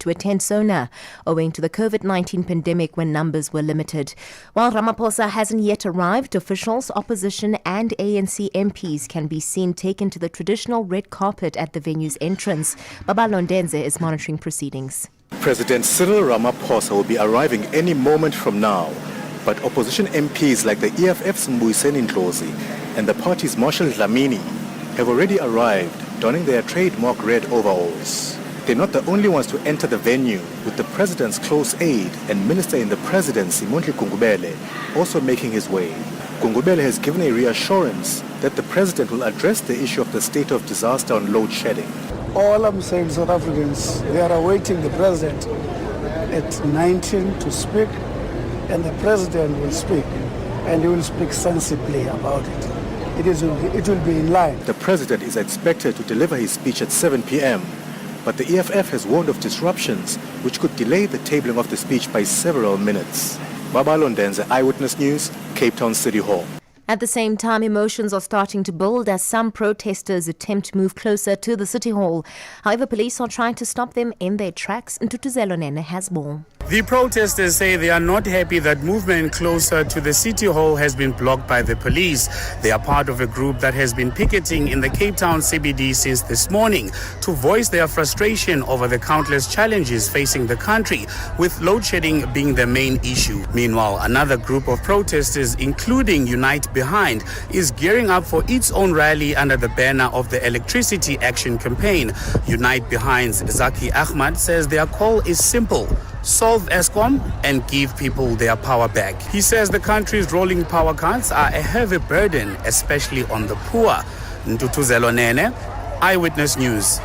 to attend SONA, owing to the COVID-19 pandemic when numbers were limited. While Ramaphosa hasn't yet arrived, officials, opposition and ANC MPs can be seen taken to the traditional red carpet at the venue's entrance. Babalo Ndenze is monitoring proceedings. President Cyril Ramaphosa will be arriving any moment from now, but opposition MPs like the EFF's Mbuyiseni Ndlozi and the party's Marshal Dlamini have already arrived, donning their trademark red overalls. They're not the only ones to enter the venue, with the president's close aide and minister in the presidency, Mondli Gungubele, also making his way. Gungubele has given a reassurance that the president will address the issue of the state of disaster on load shedding. All I'm saying, South Africans, they are awaiting the president at 19 to speak, and the president will speak, and he will speak sensibly about it. It will be in line. The president is expected to deliver his speech at 7 p.m., but the EFF has warned of disruptions which could delay the tabling of the speech by several minutes. Babalo Ndenze, Eyewitness News, Cape Town City Hall. At the same time, emotions are starting to build as some protesters attempt to move closer to the City Hall. However, police are trying to stop them in their tracks. Ntutuzelo Nene has more. The protesters say they are not happy that movement closer to the City Hall has been blocked by the police. They are part of a group that has been picketing in the Cape Town CBD since this morning to voice their frustration over the countless challenges facing the country, with load shedding being the main issue. Meanwhile, another group of protesters, including Unite Behind, is gearing up for its own rally under the banner of the Electricity Action Campaign. Unite Behind's Zaki Ahmad says their call is simple: solve Eskom and give people their power back. He says the country's rolling power cuts are a heavy burden, especially on the poor. Ntutuzelo Nene, Eyewitness News.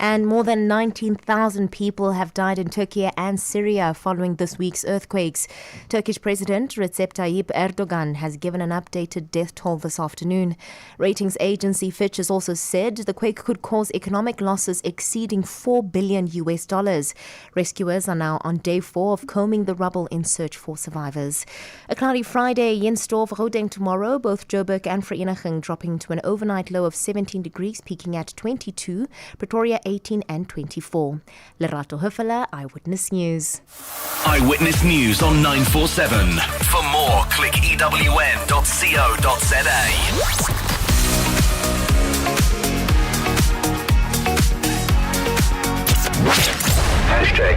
And more than 19,000 people have died in Turkey and Syria following this week's earthquakes. Turkish President Recep Tayyip Erdogan has given an updated death toll this afternoon. Ratings agency Fitch has also said the quake could cause economic losses exceeding $4 billion. Rescuers are now on day 4 of combing the rubble in search for survivors. A cloudy Friday in store for Gauteng tomorrow, both Joburg and Vereeniging dropping to an overnight low of 17 degrees, peaking at 22. Pretoria 18 and 24. Lerato Hufela, Eyewitness News. Eyewitness News on 947. For more, click ewn.co.za.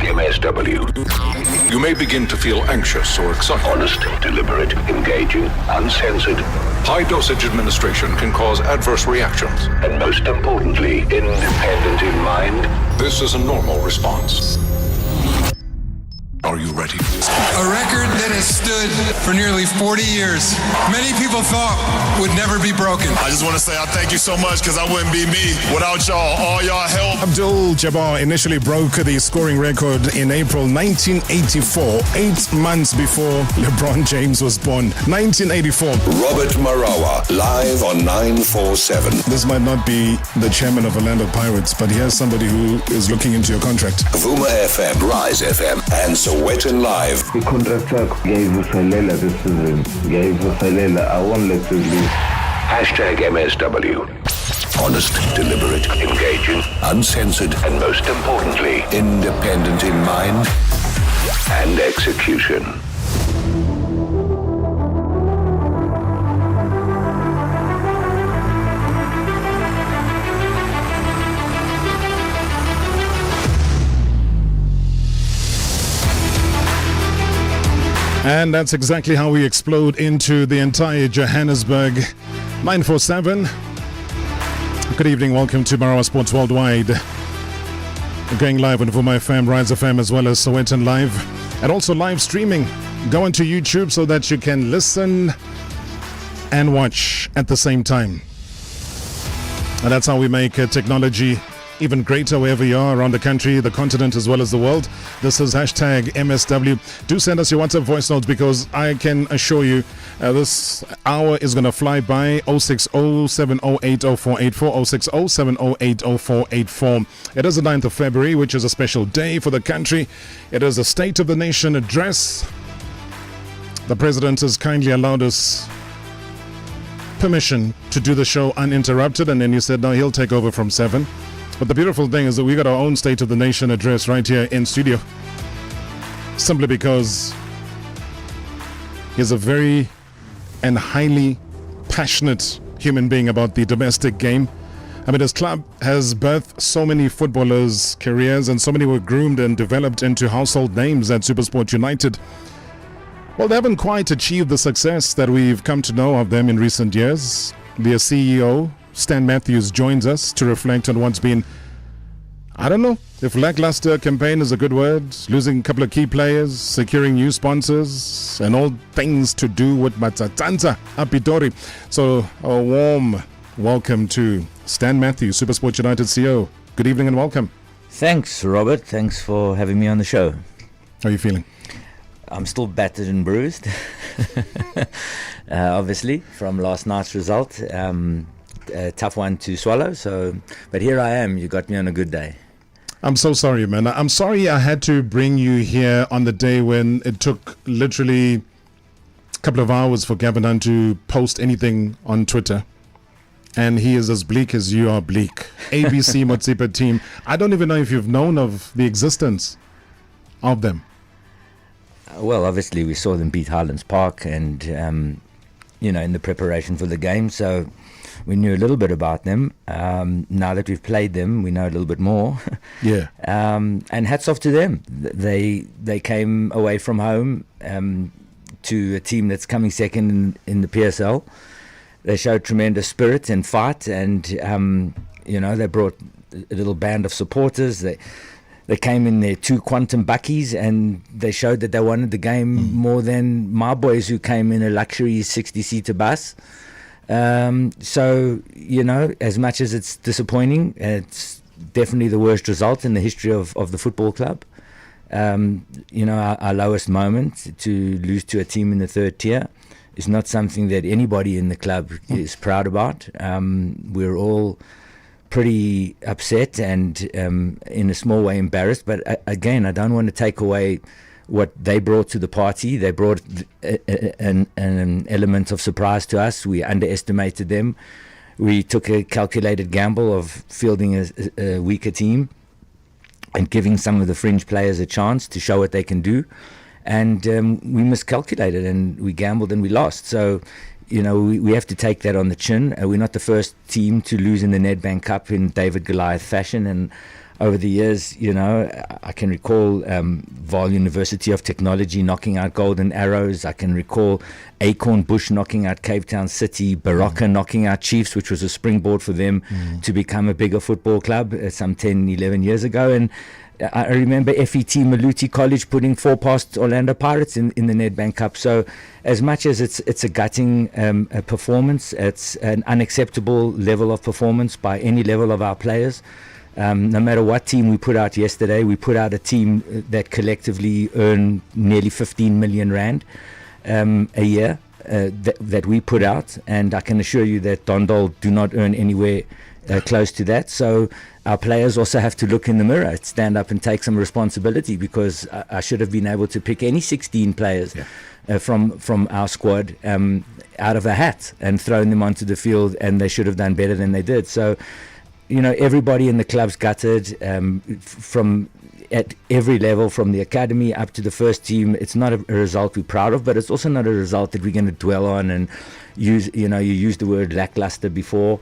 #MSW. You may begin to feel anxious or excited. Honest, deliberate, engaging, uncensored. High dosage administration can cause adverse reactions. And most importantly, independent in mind. This is a normal response. Are you ready? A record that has stood for nearly 40 years. Many people thought would never be broken. I just want to say I thank you so much, because I wouldn't be me without y'all. All y'all help. Abdul Jabbar initially broke the scoring record in April 1984, 8 months before LeBron James was born. 1984. Robert Marawa, live on 947. This might not be the chairman of Orlando Pirates, but here's somebody who is looking into your contract. Vuma FM, Rise FM, and Sowetan Live. The contract gave Falela this season. Gave Falela. I won't let this be. #MSW. Honest, deliberate, engaging, uncensored, and most importantly, independent in mind and execution. And that's exactly how we explode into the entire Johannesburg. 947. Good evening, welcome to Marawa Sports Worldwide. We're going live on Vuma FM, Rise FM, as well as Sowetan Live. And also live streaming. Go onto YouTube so that you can listen and watch at the same time. And that's how we make technology even greater wherever you are around the country, the continent, as well as the world. This is #MSW. Do send us your WhatsApp voice notes, because I can assure you this hour is going to fly by. 060-708-0484, 060-708-0484. It is the 9th of February, which is a special day for the country. It is a State of the Nation address. The President has kindly allowed us permission to do the show uninterrupted, and then he said now he'll take over from 7. But the beautiful thing is that we got our own State of the Nation address right here in studio. Simply because he's a very and highly passionate human being about the domestic game. I mean, his club has birthed so many footballers' careers, and so many were groomed and developed into household names at SuperSport United. Well, they haven't quite achieved the success that we've come to know of them in recent years. Their CEO, Stan Matthews, joins us to reflect on what's been, I don't know if lackluster campaign is a good word, losing a couple of key players, securing new sponsors, and all things to do with Matsatanza Apitori. So a warm welcome to Stan Matthews, SuperSport United CEO. Good evening and welcome. Thanks, Robert. Thanks for having me on the show. How are you feeling? I'm still battered and bruised, obviously, from last night's result. A tough one to swallow. But here I am. You got me on a good day. I'm so sorry, man. I'm sorry I had to bring you here on the day when it took literally a couple of hours for Gavin Hunt to post anything on Twitter. And he is as bleak as you are bleak. ABC Motsipa team. I don't even know if you've known of the existence of them. Well, obviously we saw them beat Highlands Park and, in the preparation for the game. So we knew a little bit about them. Now that we've played them, we know a little bit more. Yeah. And hats off to them. They came away from home to a team that's coming second in the PSL. They showed tremendous spirit and fight, and they brought a little band of supporters. They came in their 2 quantum buckies, and they showed that they wanted the game more than my boys who came in a luxury 60-seater bus. So, as much as it's disappointing, it's definitely the worst result in the history of the football club. Our lowest moment to lose to a team in the 3rd tier is not something that anybody in the club is proud about. We're all pretty upset and in a small way embarrassed. But again, I don't want to take away what they brought to the party. They brought an element of surprise to us. We underestimated them. We took a calculated gamble of fielding a weaker team and giving some of the fringe players a chance to show what they can do. And we miscalculated, and we gambled and we lost. So, we have to take that on the chin. We're not the first team to lose in the Nedbank Cup in David Goliath fashion. And over the years, I can recall Vaal University of Technology knocking out Golden Arrows. I can recall Acorn Bush knocking out Cape Town City, Baraka knocking out Chiefs, which was a springboard for them to become a bigger football club some 10, 11 years ago. And I remember FET Maluti College putting 4 past Orlando Pirates in the Nedbank Cup. So as much as it's a gutting performance, it's an unacceptable level of performance by any level of our players. No matter what team we put out yesterday, we put out a team that collectively earn nearly 15 million rand a year that we put out. And I can assure you that Dondol do not earn anywhere close to that. So our players also have to look in the mirror, stand up and take some responsibility, because I should have been able to pick any 16 players from our squad out of a hat and thrown them onto the field, and they should have done better than they did. So, everybody in the club's gutted from at every level, from the academy up to the first team. It's not a result we're proud of, but it's also not a result that we're going to dwell on and use. You used the word lackluster before.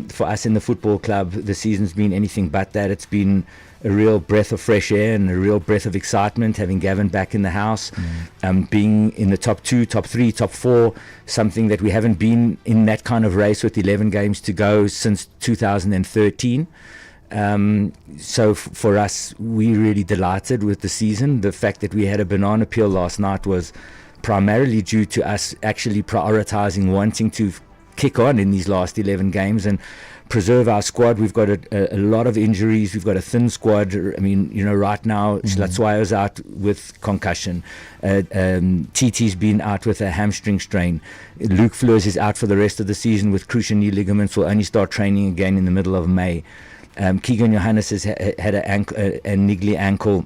For us in the football club, the season's been anything but that. It's been a real breath of fresh air and a real breath of excitement, having Gavin back in the house, being in the top 2, top 3, top 4, something that we haven't been in that kind of race with 11 games to go since 2013. So for us, we're really delighted with the season. The fact that we had a banana peel last night was primarily due to us actually prioritizing wanting to kick on in these last 11 games and preserve our squad. We've got a lot of injuries. We've got a thin squad. I mean, right now, Slatswayo's out with concussion. TT's been out with a hamstring strain. Luke Fleurs is out for the rest of the season with cruciate knee ligaments. Will only start training again in the middle of May. Keegan Johannes has had a niggly ankle.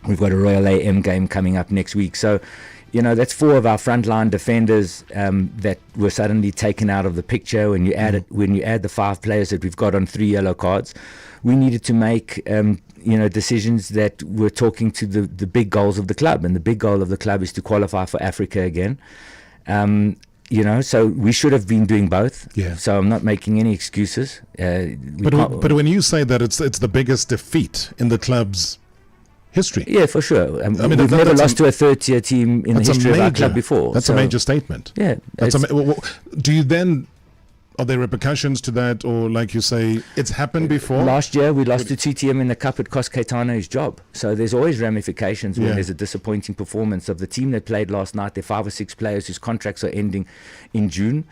We've got a Royal AM game coming up next week. So, that's 4 of our frontline defenders that were suddenly taken out of the picture. When you add the 5 players that we've got on 3 yellow cards, we needed to make decisions that were talking to the big goals of the club, and the big goal of the club is to qualify for Africa again. So we should have been doing both. Yeah. So I'm not making any excuses. But when you say that it's the biggest defeat in the club's history. Yeah, for sure. We've never lost to a third-tier team in the history of our club before. That's a major statement. Yeah. Do you then... Are there repercussions to that, or like you say, it's happened before? Last year we lost to TTM in the Cup. It cost Caetano his job. So there's always ramifications when there's a disappointing performance. Of the team that played last night, there are 5 or 6 players whose contracts are ending in June.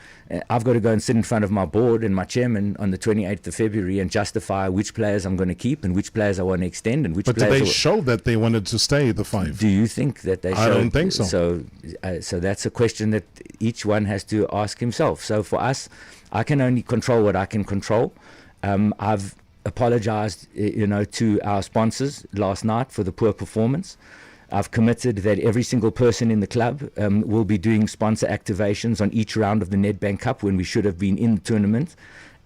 I've got to go and sit in front of my board and my chairman on the 28th of February and justify which players I'm going to keep and which players I want to extend and which But players... did they show that they wanted to stay, the 5? Do you think that they showed? I don't think so. So that's a question that each one has to ask himself. So for us, I can only control what I can control. I've apologized, to our sponsors last night for the poor performance. I've committed that every single person in the club will be doing sponsor activations on each round of the Nedbank Cup when we should have been in the tournament,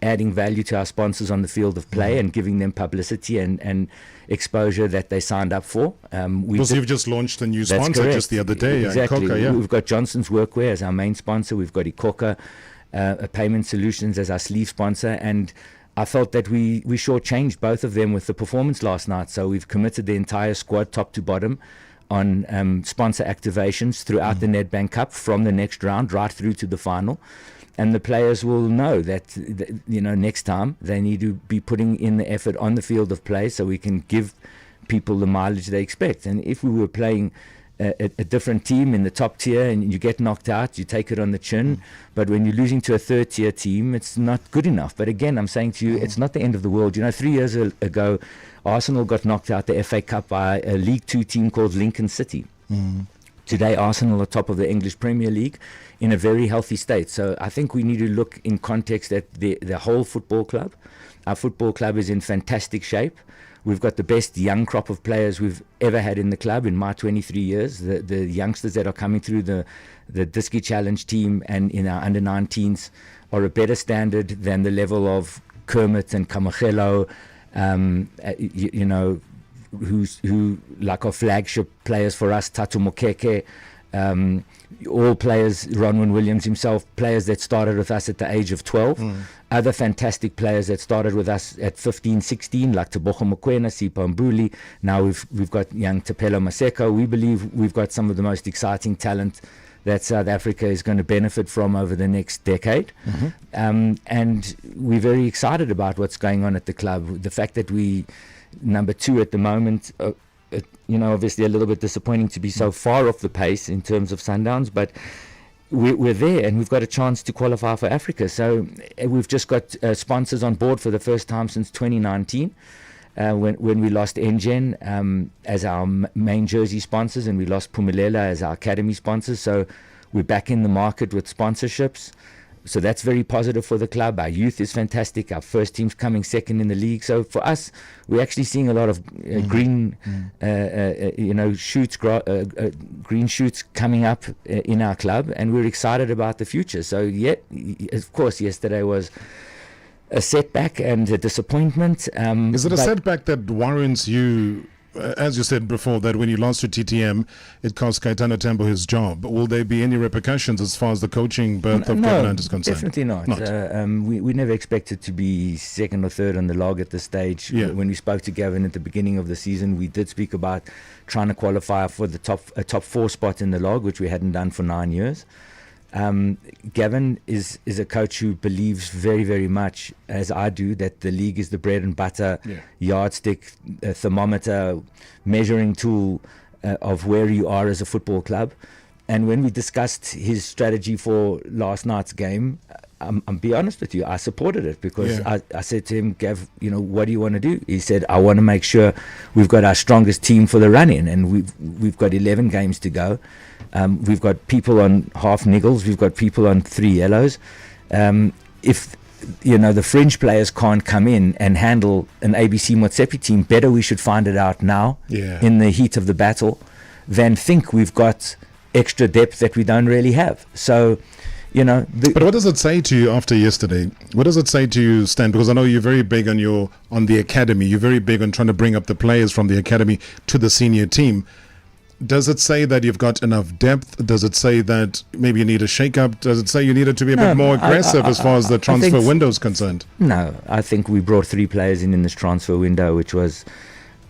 adding value to our sponsors on the field of play and giving them publicity and exposure that they signed up for. Because you've just launched a new sponsor just the other day. Exactly. Ikoka, We've got Johnson's Workwear as our main sponsor. We've got Ikoka Payment Solutions as our sleeve sponsor, and I felt that we shortchanged both of them with the performance last night. So we've committed the entire squad top to bottom on sponsor activations throughout the Nedbank Cup from the next round right through to the final. And the players will know that next time they need to be putting in the effort on the field of play so we can give people the mileage they expect. And if we were playing a different team in the top tier and you get knocked out, you take it on the chin. But when you're losing to a third tier team, it's not good enough. But again, I'm saying to you, it's not the end of the world. 3 years ago, Arsenal got knocked out the FA Cup by a League 2 team called Lincoln City. Today, Arsenal are top of the English Premier League in a very healthy state. So I think we need to look in context at the whole football club. Our football club is in fantastic shape. We've got the best young crop of players we've ever had in the club in my 23 years. The youngsters that are coming through the Diski Challenge team and in our under-19s are a better standard than the level of Kermit and Kamagelo, who like our flagship players for us, Tatu Mokeke, all players, Ronwin Williams himself, players that started with us at the age of 12. Other fantastic players that started with us at 15, 16, like Tebogo Mokoena, Sipho Mbuli. Now we've got young Tapelo Maseko. We believe we've got some of the most exciting talent that South Africa is going to benefit from over the next decade. And we're very excited about what's going on at the club. The fact that we number 2 at the moment, obviously a little bit disappointing to be so far off the pace in terms of Sundowns, but we're there and we've got a chance to qualify for Africa. So we've just got sponsors on board for the first time since 2019 when we lost Engen as our main jersey sponsors and we lost Pumelela as our academy sponsors. So we're back in the market with sponsorships. So that's very positive for the club. Our youth is fantastic. Our first team's coming second in the league. So for us, we're actually seeing a lot of green shoots, green shoots coming up in our club, and we're excited about the future. So of course, yesterday was a setback and a disappointment. Is it a setback that warrants you? As you said before, that when you lost to TTM, it cost Caetano Tambo his job. Will there be any repercussions as far as the coaching berth of Kevin is concerned? Definitely not. We never expected to be second or third on the log at this stage. When we spoke to Gavin at the beginning of the season, we did speak about trying to qualify for the top 4 spot in the log, which we hadn't done for 9 years. Gavin is a coach who believes very, very much, as I do, that the league is the bread and butter, yardstick, thermometer, measuring tool of where you are as a football club. And when we discussed his strategy for last night's game, I'll be honest with you, I supported it because I said to him, Gav, what do you want to do? He said, I want to make sure we've got our strongest team for the run-in, and we've got 11 games to go. We've got people on half niggles. We've got people on 3 yellows. If the fringe players can't come in and handle an ABC Motsepe team, better we should find it out now in the heat of the battle than think we've got extra depth that we don't really have. So, but what does it say to you after yesterday? What does it say to you, Stan? Because I know you're very big on the academy. You're very big on trying to bring up the players from the academy to the senior team. Does it say that you've got enough depth? Does it say that maybe you need a shake-up? Does it say you needed to be a bit more aggressive as far as the transfer window is concerned? No, I think we brought 3 players in this transfer window, which was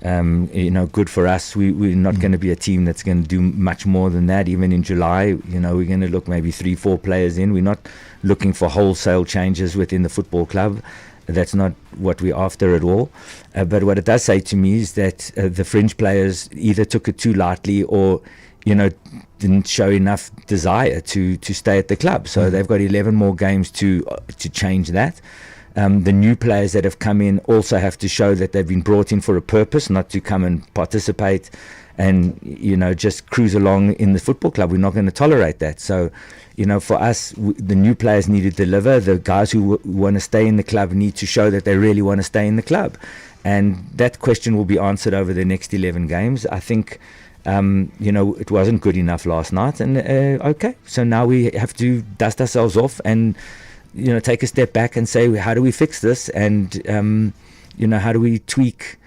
good for us. We're not going to be a team that's going to do much more than that. Even in July, we're going to look maybe 3-4 players in. We're not looking for wholesale changes within the football club. That's not what we're after at all. But what it does say to me is that the fringe players either took it too lightly or, didn't show enough desire to stay at the club. So they've got 11 more games to change that. The new players that have come in also have to show that they've been brought in for a purpose, not to come and participate and, just cruise along in the football club. We're not going to tolerate that. So, for us, the new players need to deliver. The guys who want to stay in the club need to show that they really want to stay in the club. And that question will be answered over the next 11 games. I think, it wasn't good enough last night. And, okay, so now we have to dust ourselves off and take a step back and say, how do we fix this? And, how do we tweak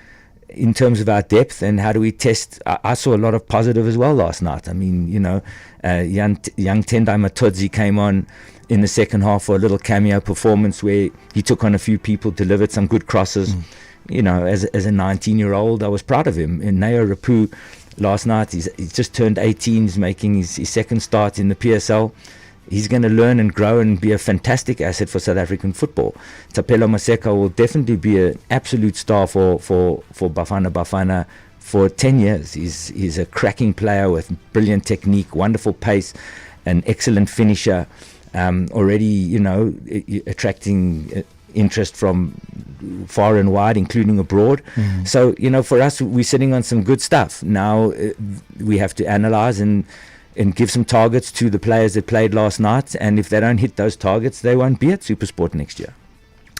in terms of our depth, and how do we test? I saw a lot of positive as well last night. I mean, young Tendai Matodzi came on in the second half for a little cameo performance where he took on a few people, delivered some good crosses. As a 19-year-old, I was proud of him. And Neo Rapu last night, he's just turned 18, he's making his second start in the PSL. He's going to learn and grow and be a fantastic asset for South African football. Tapelo Maseka will definitely be an absolute star for Bafana for 10 years. He's a cracking player with brilliant technique, wonderful pace, an excellent finisher, already, attracting interest from far and wide, including abroad. So, for us, we're sitting on some good stuff. Now we have to analyze and give some targets to the players that played last night. And if they don't hit those targets, they won't be at SuperSport next year.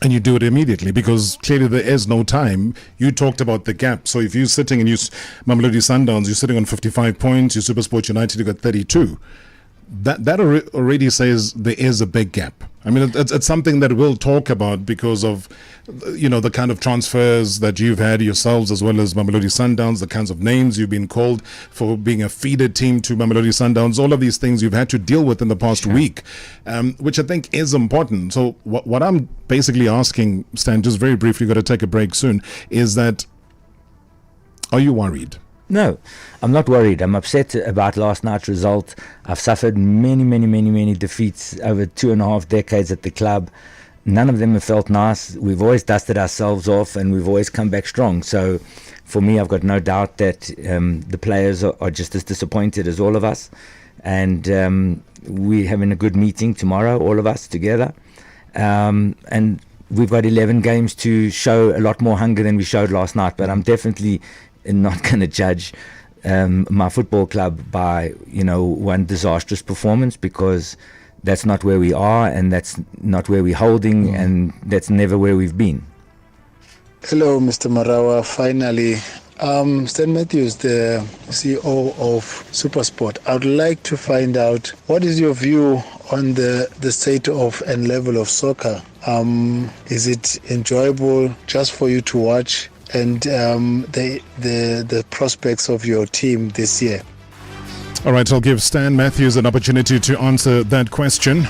And you do it immediately, because clearly there is no time. You talked about the gap. So if you're sitting in Mamelodi Sundowns, you're sitting on 55 points, you SuperSport United, you got 32. That already says there is a big gap. I mean, it's something that we'll talk about because of, the kind of transfers that you've had yourselves, as well as Mamelodi Sundowns, the kinds of names you've been called for being a feeder team to Mamelodi Sundowns, all of these things you've had to deal with in the past week, which I think is important. So what I'm basically asking, Stan, just very briefly, got to take a break soon, is that, are you worried? No, I'm not worried. I'm upset about last night's result. I've suffered many defeats over 2.5 decades at the club. None of them have felt nice. We've always dusted ourselves off and we've always come back strong. So for me, I've got no doubt that the players are just as disappointed as all of us. And we're having a good meeting tomorrow, all of us together. And we've got 11 games to show a lot more hunger than we showed last night. But I'm definitely not going to judge my football club by one disastrous performance, because that's not where we are, and that's not where we're holding, and that's never where we've been. Hello, Mr. Marawa. Finally, Stan Matthews, the CEO of SuperSport. I would like to find out, what is your view on the state of and level of soccer? Is it enjoyable just for you to watch? And the prospects of your team this year? All right, I'll give Stan Matthews an opportunity to answer that question.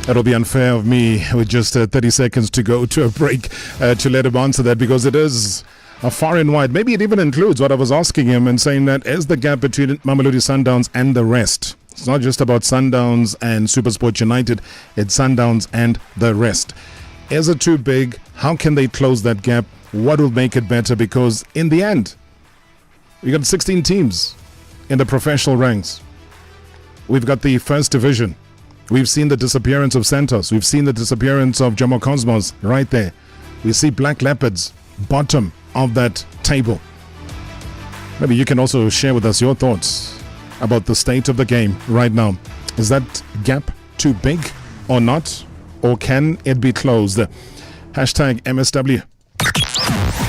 It'll be unfair of me with just 30 seconds to go to a break to let him answer that, because it is a far and wide. Maybe it even includes what I was asking him and saying that is the gap between Mamelodi Sundowns and the rest. It's not just about Sundowns and SuperSport United, it's Sundowns and the rest. Is it too big? How can they close that gap? What will make it better? Because in the end, we got 16 teams in the professional ranks. We've got the first division. We've seen the disappearance of Santos. We've seen the disappearance of Jomo Cosmos right there. We see Black Leopards, bottom of that table. Maybe you can also share with us your thoughts about the state of the game right now. Is that gap too big or not? Or can it be closed? Hashtag MSW.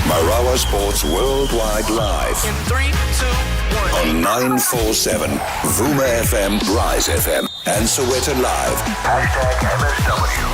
Marawa Sports Worldwide Live. In 3, 2, 1. On 947, Vuma FM, Rise FM, and Soweto Live. #MSW.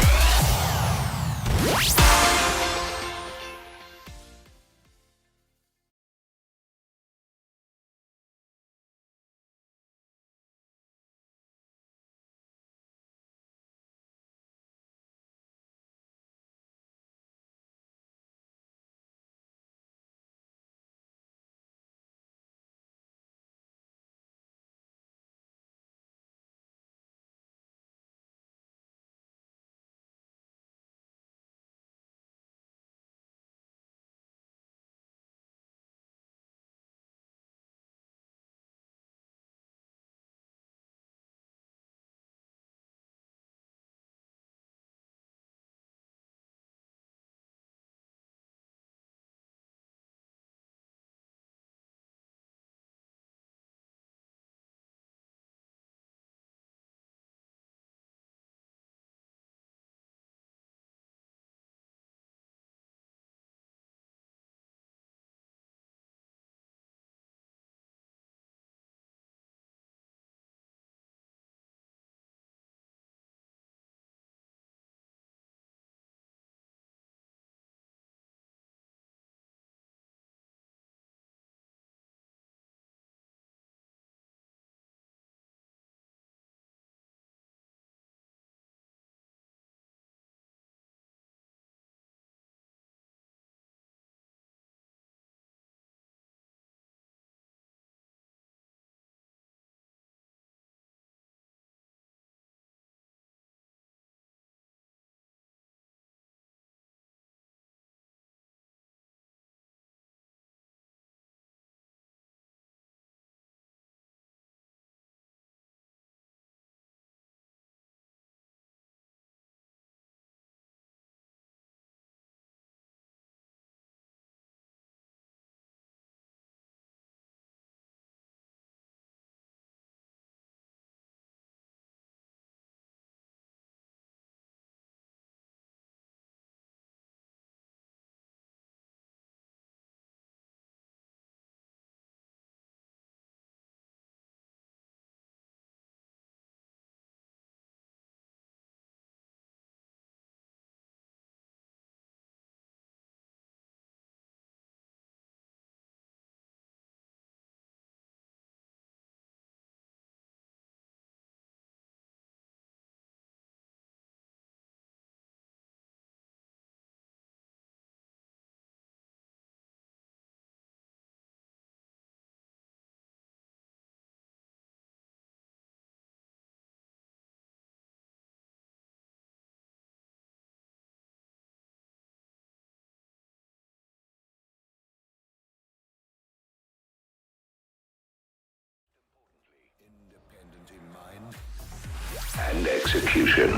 And execution.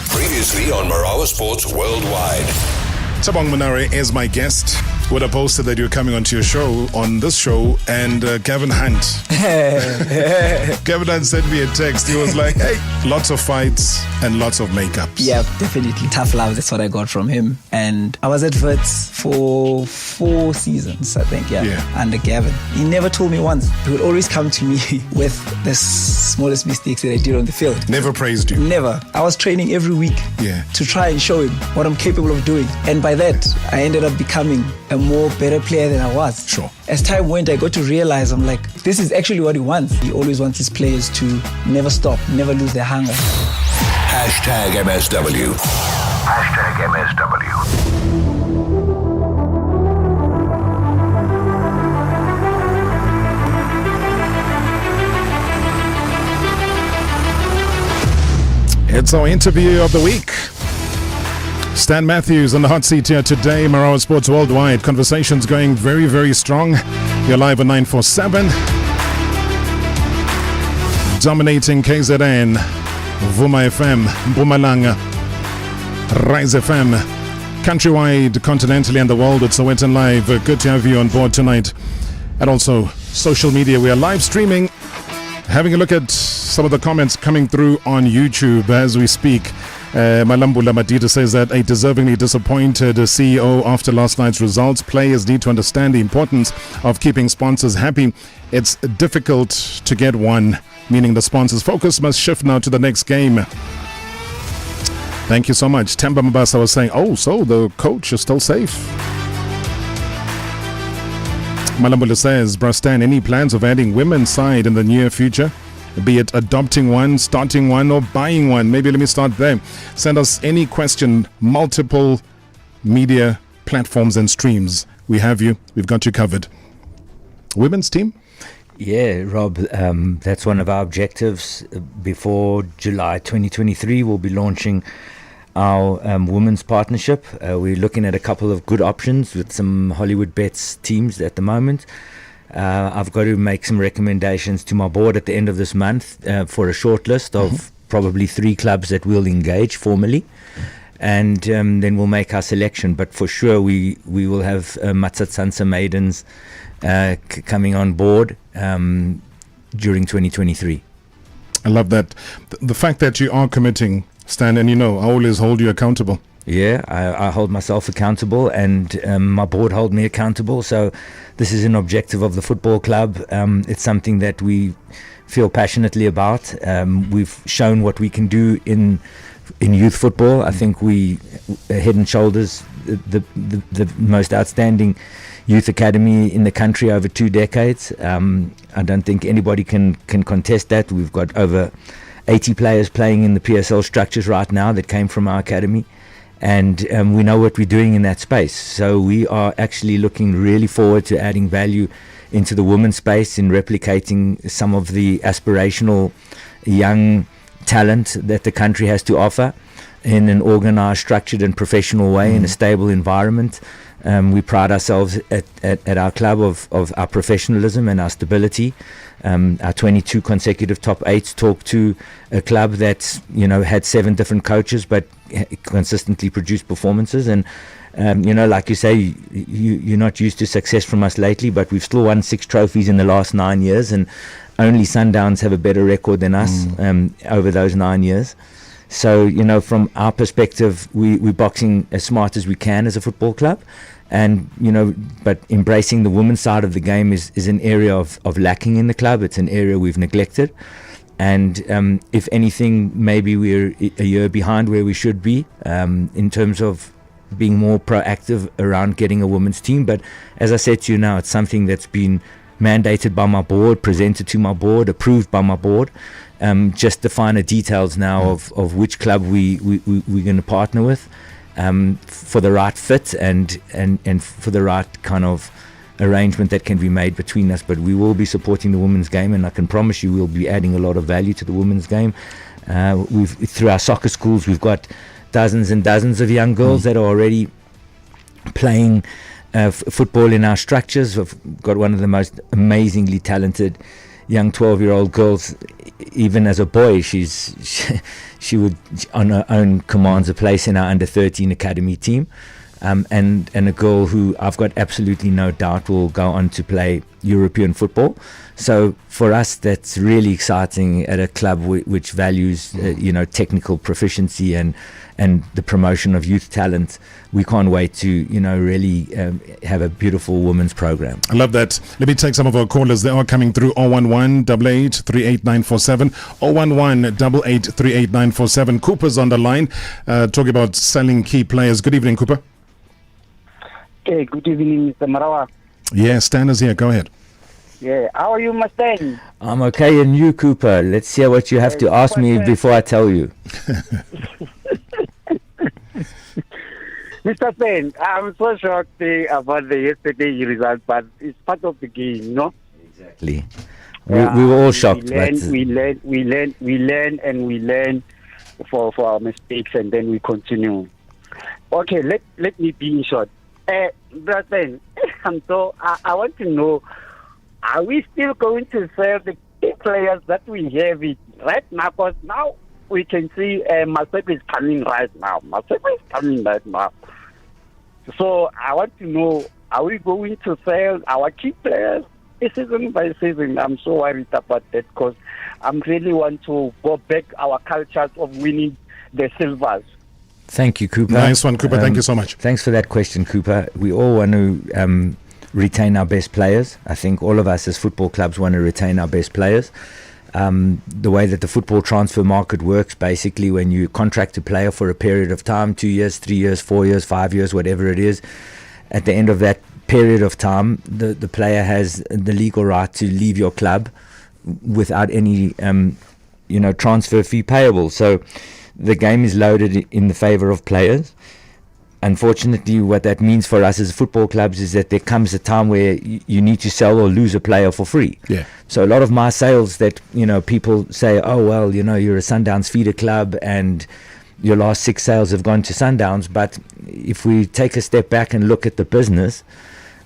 Previously on Marawa Sports Worldwide. Tabang Manare is my guest. Would have posted that you're coming onto your show, on this show, and Kevin Hunt. Kevin Hunt sent me a text. He was like, hey, lots of fights and lots of makeups. Yeah, definitely. Tough love, that's what I got from him. And I was at Wits for 4 seasons, I think, under Gavin. He never told me once. He would always come to me with the smallest mistakes that I did on the field. Never praised you? Never. I was training every week to try and show him what I'm capable of doing. And by that, I ended up becoming a more better player than I was. Sure. As time went, I got to realize, I'm like, this is actually what he wants. He always wants his players to never stop, never lose their hunger. #MSW. #MSW. It's our interview of the week. Stan Matthews on the hot seat here today, Marawa Sports Worldwide. Conversations going very, very strong. You're live on 947. Dominating KZN, Vuma FM, Mpumalanga, Rise FM, countrywide, continentally, and the world. It's Soweto Live. Good to have you on board tonight. And also, social media. We are live streaming, having a look at some of the comments coming through on YouTube as we speak. Malambula Madida says that a deservingly disappointed CEO after last night's results. Players need to understand the importance of keeping sponsors happy. It's difficult to get one, meaning the sponsors' focus must shift now to the next game. Thank you so much. Temba Mabasa was saying, oh, so the coach is still safe. Malambula says, Brastan, any plans of adding women's side in the near future? Be it adopting one, starting one, or buying one. Maybe let me start there. Send us any question, multiple media platforms and streams. We have you. We've got you covered. Women's team? Yeah, Rob, that's one of our objectives. Before July 2023, we'll be launching our women's partnership. We're looking at a couple of good options with some Hollywood Bets teams at the moment. I've got to make some recommendations to my board at the end of this month for a short list of probably 3 clubs that will engage formally, and then we'll make our selection. But for sure, we will have Matsatsansa maidens coming on board during 2023. I love that. The fact that you are committing, Stan, and I always hold you accountable. Yeah, I hold myself accountable, and my board hold me accountable. So this is an objective of the football club. It's something that we feel passionately about. We've shown what we can do in youth football. I think we head and shoulders the most outstanding youth academy in the country over 2 decades. I don't think anybody can contest that. We've got over 80 players playing in the PSL structures right now that came from our academy. And we know what we're doing in that space. So we are actually looking really forward to adding value into the women's space, in replicating some of the aspirational young talent that the country has to offer in an organized, structured and professional way, in a stable environment. We pride ourselves at our club of our professionalism and our stability. Our 22 consecutive top 8s talk to a club that's had 7 different coaches but consistently produced performances. And like you say, you're not used to success from us lately, but we've still won 6 trophies in the last 9 years, and only Sundowns have a better record than us over those 9 years. So from our perspective, we're boxing as smart as we can as a football club. And but embracing the women's side of the game is an area of lacking in the club. It's an area we've neglected, and if anything, maybe we're a year behind where we should be in terms of being more proactive around getting a women's team. But as I said to you now, it's something that's been mandated by my board, presented to my board, approved by my board. Just the finer details now of which club we're going to partner with. For the right fit and for the right kind of arrangement that can be made between us. But we will be supporting the women's game, and I can promise you we'll be adding a lot of value to the women's game. Through our soccer schools, we've got dozens and dozens of young girls that are already playing football in our structures. We've got one of the most amazingly talented young 12-year-old girls. Even as a boy, she would on her own commands a place in our under-13 academy team, and a girl who I've got absolutely no doubt will go on to play European football. So for us, that's really exciting at a club which values technical proficiency and the promotion of youth talent. We can't wait to really have a beautiful women's program. I love that. Let me take some of our callers. They are coming through 011 88 38947 011 88 38947. Cooper's on the line, talking about selling key players. Good evening, Cooper. Okay, good evening, Mr. Marawa. Yeah, Stan is here. Go ahead. Yeah, how are you, Mustang? I'm okay, and you, Cooper? Let's hear what you have to ask me before I tell you. Mr. Stan, I'm so shocked about the yesterday result, but it's part of the game, Exactly. We were all shocked. We learn for our mistakes, and then we continue. Okay, let me be in short. Brother, I want to know, are we still going to sell the key players that we have it right now? Because now we can see Maseko is coming right now. So I want to know, are we going to sell our key players season by season? I'm so worried about that, because I really want to go back our cultures of winning the Silvers. Thank you, Cooper. Nice one, Cooper. Thank you so much. Thanks for that question, Cooper. We all want to retain our best players. I think all of us as football clubs want to retain our best players. The way that the football transfer market works, basically when you contract a player for a period of time, 2 years, 3 years, 4 years, 5 years, whatever it is, at the end of that period of time, the player has the legal right to leave your club without any transfer fee payable. So the game is loaded in the favor of players. Unfortunately, what that means for us as football clubs is that there comes a time where you need to sell or lose a player for free. Yeah. So a lot of my sales that, people say, oh, well, you're a Sundowns feeder club and your last 6 sales have gone to Sundowns. But if we take a step back and look at the business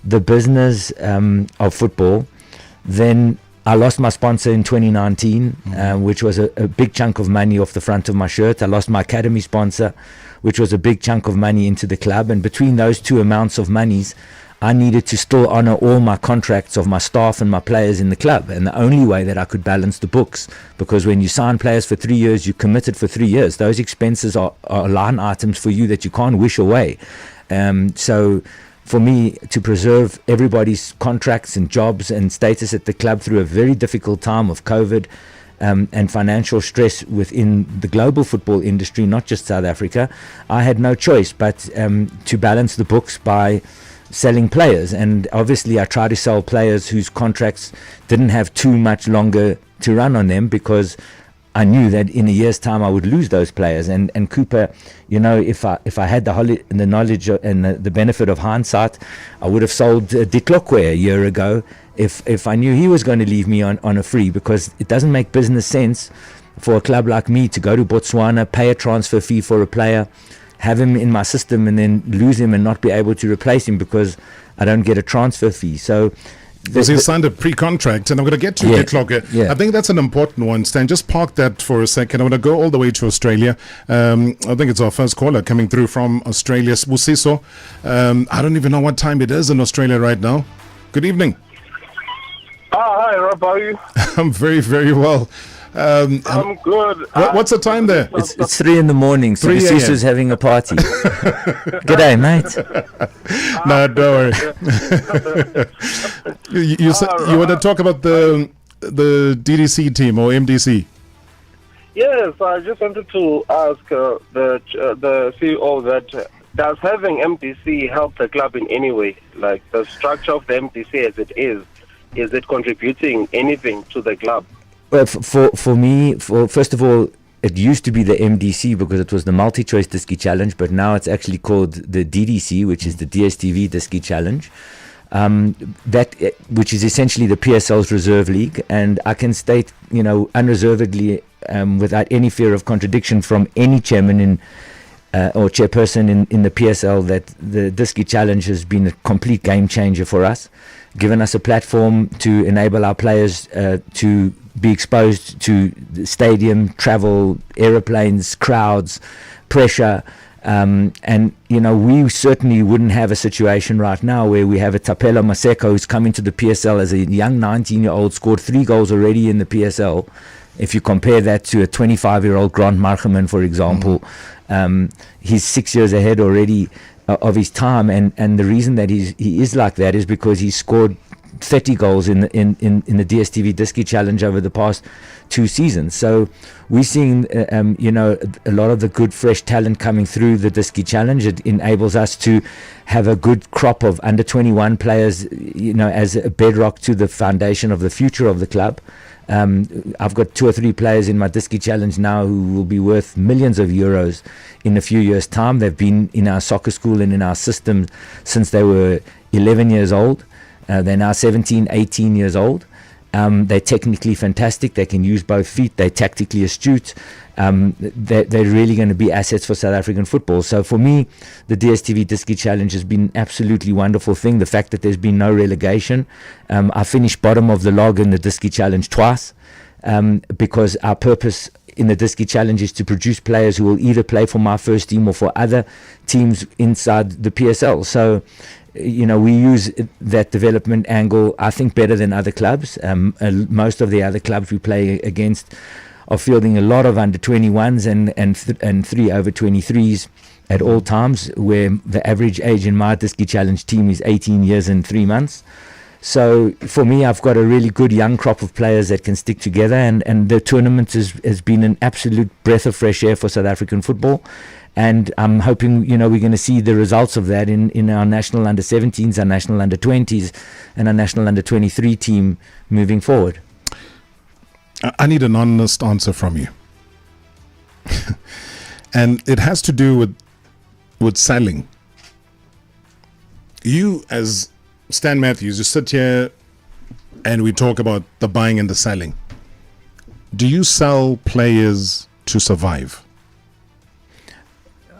of football, then I lost my sponsor in 2019, which was a big chunk of money off the front of my shirt. I lost my academy sponsor, which was a big chunk of money into the club. And between those two amounts of monies, I needed to still honor all my contracts of my staff and my players in the club. And the only way that I could balance the books, because when you sign players for 3 years, you committed for 3 years. Those expenses are line items for you that you can't wish away. So for me, to preserve everybody's contracts and jobs and status at the club through a very difficult time of COVID and financial stress within the global football industry, not just South Africa, I had no choice but to balance the books by selling players. And obviously I try to sell players whose contracts didn't have too much longer to run on them, because I knew that in a year's time I would lose those players. And Cooper, if I had the knowledge and the benefit of hindsight, I would have sold Ditlokwe a year ago if I knew he was going to leave me on a free, because it doesn't make business sense for a club like me to go to Botswana, pay a transfer fee for a player, have him in my system and then lose him and not be able to replace him because I don't get a transfer fee. So because he signed a pre-contract, and I'm going to get to Ditlokwe. Yeah. I think that's an important one, Stan. Just park that for a second. I'm going to go all the way to Australia. I think it's our first caller coming through from Australia, Busiso. I don't even know what time it is in Australia right now. Good evening. Hi, Rob. How are you? I'm very, very well. I'm good. What's the time there? It's 3 a.m. So Busiso's having a party. G'day, mate. No, don't worry. You want to talk about the DDC team or MDC? Yes, I just wanted to ask the CEO that does having MDC help the club in any way? Like the structure of the MDC as it is it contributing anything to the club? Well, for me, first of all, it used to be the MDC because it was the Multi-Choice Disky Challenge, but now it's actually called the DDC, which is the DSTV Disky Challenge, which is essentially the PSL's reserve league. And I can state, unreservedly, without any fear of contradiction from any chairman or chairperson in the PSL, that the Disky Challenge has been a complete game changer for us, given us a platform to enable our players to be exposed to the stadium, travel, aeroplanes, crowds, pressure. And, we certainly wouldn't have a situation right now where we have a Tapelo Maseko who's come into the PSL as a young 19-year-old, scored 3 goals already in the PSL. If you compare that to a 25-year-old Grant Marcheman, for example, he's 6 years ahead already of his time. And the reason that he is like that is because he scored 30 goals in the DSTV Disky Challenge over the past 2 seasons. So we're seeing, a lot of the good, fresh talent coming through the Disky Challenge. It enables us to have a good crop of under 21 players, as a bedrock to the foundation of the future of the club. I've got 2 or 3 players in my Disky Challenge now who will be worth millions of euros in a few years' time. They've been in our soccer school and in our system since they were 11 years old. They're now 17, 18 years old. They're technically fantastic. They can use both feet. They're tactically astute. They're really going to be assets for South African football. So for me, the DSTV Disky Challenge has been an absolutely wonderful thing. The fact that there's been no relegation. I finished bottom of the log in the Disky Challenge twice because our purpose in the Disky Challenge is to produce players who will either play for my first team or for other teams inside the PSL. So we use that development angle, I think, better than other clubs. Most of the other clubs we play against of fielding a lot of under 21s and 3 over 23s at all times, where the average age in my Diski Challenge team is 18 years and 3 months. So for me, I've got a really good young crop of players that can stick together, and the tournament has been an absolute breath of fresh air for South African football. And I'm hoping, we're going to see the results of that in our national under-17s, our national under-20s, and our national under-23 team moving forward. I need an honest answer from you. And it has to do with selling. You, as Stan Matthews, you sit here and we talk about the buying and the selling. Do you sell players to survive?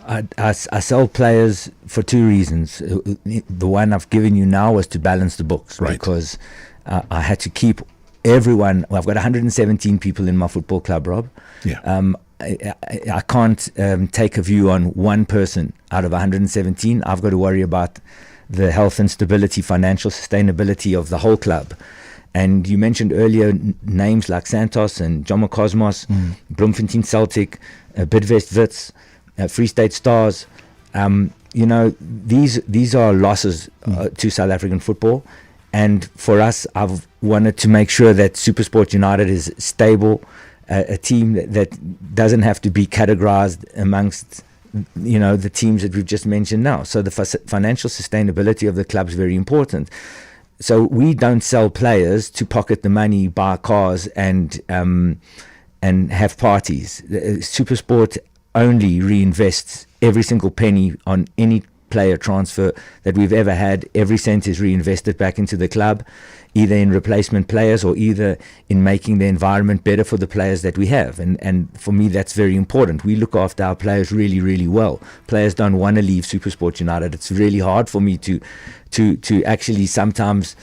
I sell players for 2 reasons. The one I've given you now was to balance the books, right? Because I had to keep everyone. Well, I've got 117 people in my football club, Rob. Yeah. I can't take a view on one person out of 117. I've got to worry about the health and stability, financial sustainability of the whole club. And you mentioned earlier names like Santos and Jomo Cosmos, Bloemfontein Celtic, Bidvest Wits, Free State Stars. These are losses to South African football. And for us, I've wanted to make sure that SuperSport United is stable, a team that doesn't have to be categorized amongst the teams that we've just mentioned now. So the financial sustainability of the club is very important. So we don't sell players to pocket the money, buy cars, and have parties. SuperSport only reinvests every single penny on any player transfer that we've ever had. Every cent is reinvested back into the club, either in replacement players or either in making the environment better for the players that we have. And for me, that's very important. We look after our players really, really well. Players don't want to leave SuperSport United. It's really hard for me to actually sometimes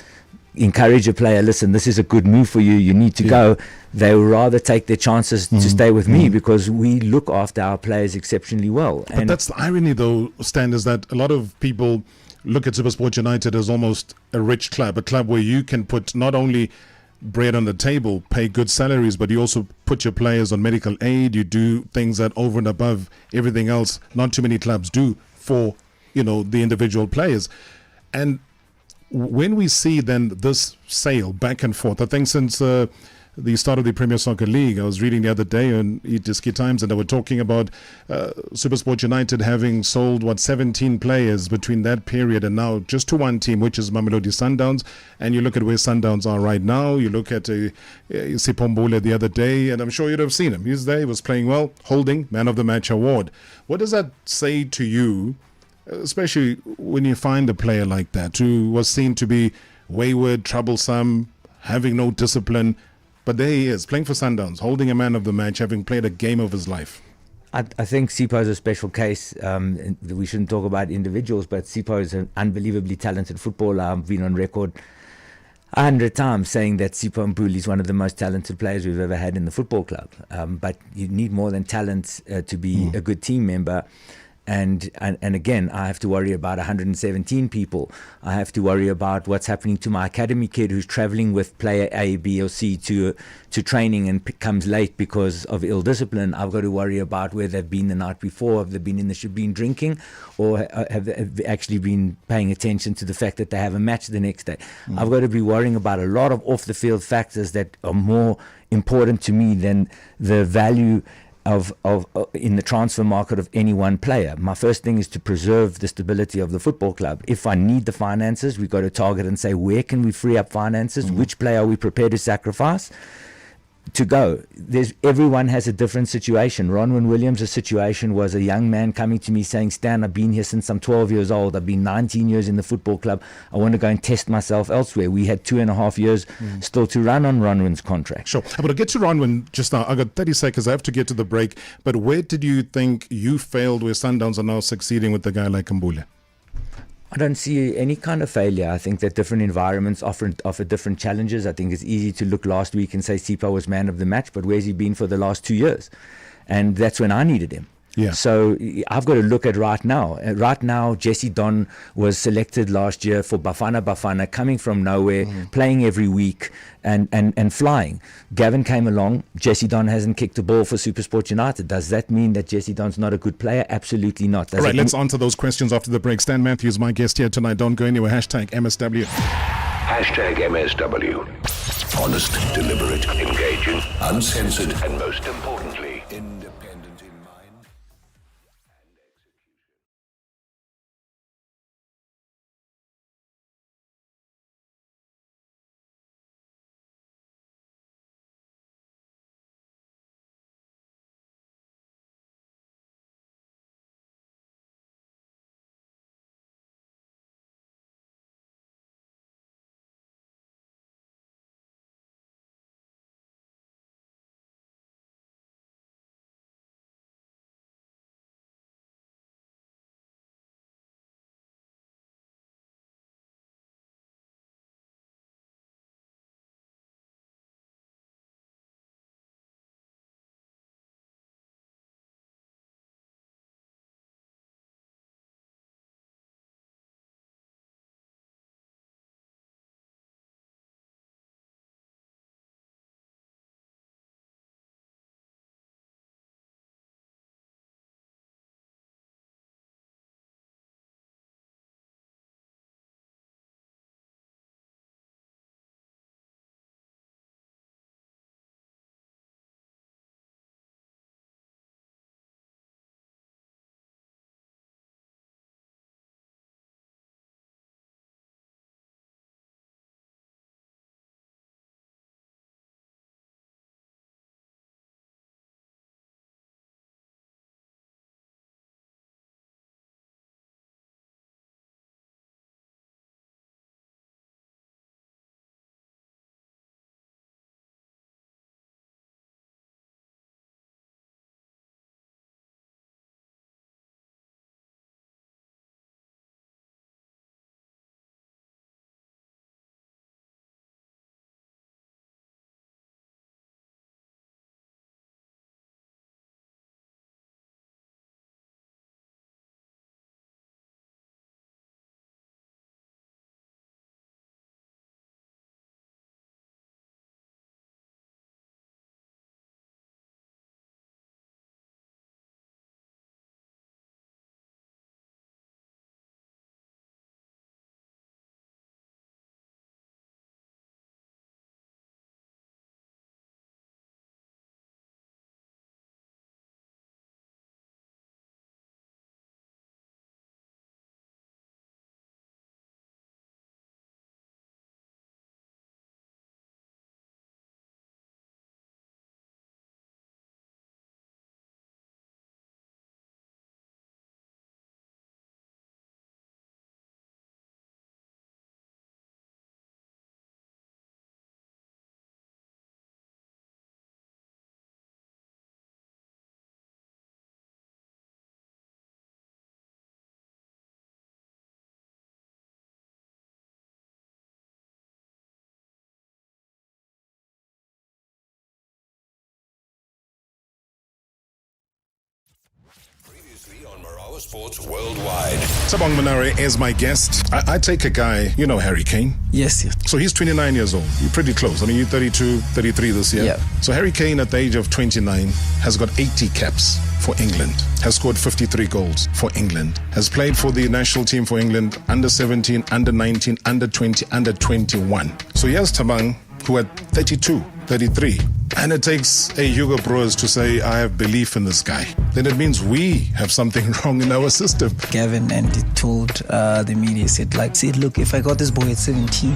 encourage a player, listen, this is a good move for you, you need to go. They would rather take their chances to stay with me because we look after our players exceptionally well. But that's the irony, though, Stan, is that a lot of people look at SuperSport United as almost a rich club, a club where you can put not only bread on the table, pay good salaries, but you also put your players on medical aid. You do things that over and above everything else not too many clubs do for the individual players. And when we see then this sale back and forth, I think since the start of the Premier Soccer League, I was reading the other day on Diski Times, and they were talking about SuperSport United having sold 17 players between that period and now, just to one team, which is Mamelodi Sundowns. And you look at where Sundowns are right now. You look at Sipombule the other day, and I'm sure you'd have seen him. He was there, he was playing well, holding Man of the Match award. What does that say to you, especially when you find a player like that who was seen to be wayward, troublesome, having no discipline, but there he is playing for Sundowns, holding a Man of the Match, having played a game of his life? I think Sipo is a special case. We shouldn't talk about individuals, but Sipo is an unbelievably talented footballer. I've been on record 100 times saying that Sipo Mpuli is one of the most talented players we've ever had in the football club. But you need more than talent to be a good team member. And again, I have to worry about 117 people. I have to worry about what's happening to my academy kid who's traveling with player A, B, or C to training and comes late because of ill discipline. I've got to worry about where they've been the night before. Have they been drinking, or have they actually been paying attention to the fact that they have a match the next day? I've got to be worrying about a lot of off the field factors that are more important to me than the value of in the transfer market of any one player. My first thing is to preserve the stability of the football club. If I need the finances, we've got to target and say, where can we free up finances? Which player are we prepared to sacrifice to go? Everyone has a different situation. Ronwin Williams' situation was a young man coming to me saying, Stan, I've been here since I'm 12 years old. I've been 19 years in the football club. I want to go and test myself elsewhere. We had 2.5 years still to run on Ronwin's contract. Sure. I'm going to get to Ronwin just now. I got 30 seconds. I have to get to the break. But where did you think you failed where Sundowns are now succeeding with a guy like Mbule? I don't see any kind of failure. I think that different environments offer different challenges. I think it's easy to look last week and say Sipo was Man of the Match, but where's he been for the last 2 years? And that's when I needed him. Yeah. So I've got to look at right now. Right now, Jesse Don was selected last year for Bafana, coming from nowhere, playing every week and flying. Gavin came along. Jesse Don hasn't kicked a ball for SuperSport United. Does that mean that Jesse Don's not a good player? Absolutely not. All right, let's answer those questions after the break. Stan Matthews, my guest here tonight. Don't go anywhere. Hashtag MSW. Hashtag MSW. Honest, deliberate, engaging, uncensored, and most importantly, independent in mind and execution. Previously on Marawa Sports Worldwide. Sabong Manare is my guest. I take a guy, you know Harry Kane? Yes. So he's 29 years old. You're pretty close. I mean, you're 32, 33 this year. Yeah. So Harry Kane at the age of 29 has got 80 caps for England, has scored 53 goals for England, has played for the national team for England, under 17, under 19, under 20, under 21. So here's Tabang, who at 32, 33. And it takes a Hugo Broers to say, I have belief in this guy. Then it means we have something wrong in our system. Gavin and he told the media, said, look, if I got this boy at 17,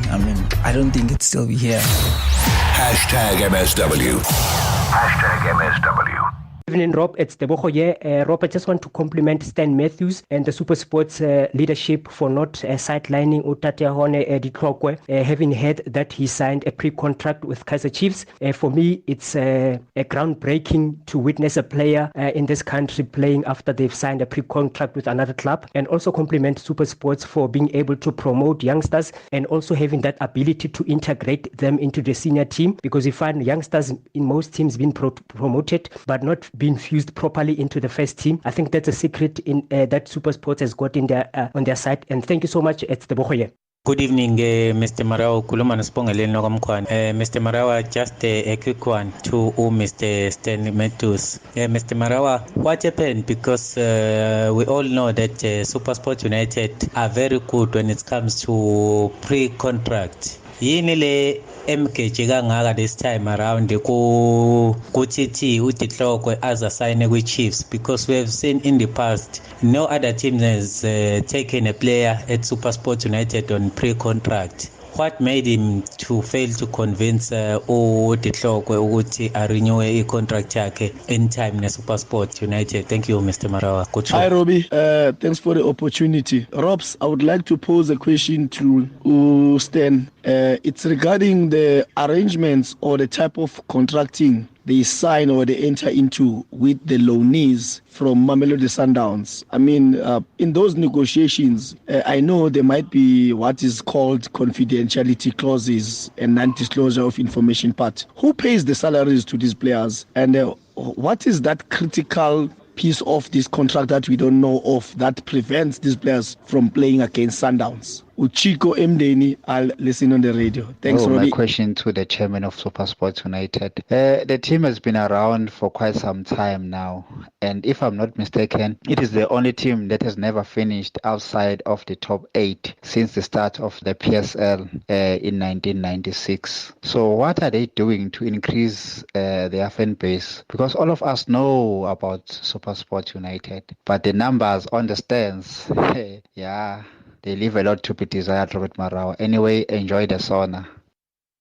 I don't think it'd still be here. Hashtag MSW. Hashtag MSW. Evening, Rob. It's Debogo here. Rob, I just want to compliment Stan Matthews and the SuperSports leadership for not sidelining Utateahone Ditlokwe, having heard that he signed a pre-contract with Kaizer Chiefs. For me, it's a groundbreaking to witness a player in this country playing after they've signed a pre-contract with another club, and also compliment SuperSports for being able to promote youngsters and also having that ability to integrate them into the senior team, because you find youngsters in most teams being promoted but not be infused properly into the first team. I think that's a secret in that SuperSport has got in their on their side. And thank you so much. It's the Bohoye. Good evening, Mr. Marawa. Kuluma Naspongaleni Nogamkwan. Mr. Marawa, just a quick one to Mr. Stan Matthews. Mr. Marawa, what happened? Because we all know that SuperSport United are very good when it comes to pre-contract. Yini le MK kangaka this time around kuTT uTihlokwe as a sign with Chiefs, because we have seen in the past no other team has taken a player at SuperSport United on pre-contract. What made him to fail to convince uTihlokwe ukuthi renew a contract yakhe in time na SuperSport United? Thank you, Mr. Marawa. Hi, Robbie. Thanks for the opportunity. Robs, I would like to pose a question to Stan. It's regarding the arrangements or the type of contracting they sign or they enter into with the loanees from Mamelodi Sundowns. I mean, in those negotiations, I know there might be what is called confidentiality clauses and non-disclosure of information part. Who pays the salaries to these players? And what is that critical piece of this contract that we don't know of that prevents these players from playing against Sundowns? Uchiko Mdeni, I'll listen on the radio. Thanks, Robbie. My question to the chairman of SuperSport United. The team has been around for quite some time now, and if I'm not mistaken, it is the only team that has never finished outside of the top 8 since the start of the PSL in 1996. So what are they doing to increase their fan base? Because all of us know about SuperSport United, but the numbers on the stands, yeah, they leave a lot to be desired, Robert Marawa. Anyway, enjoy the sauna.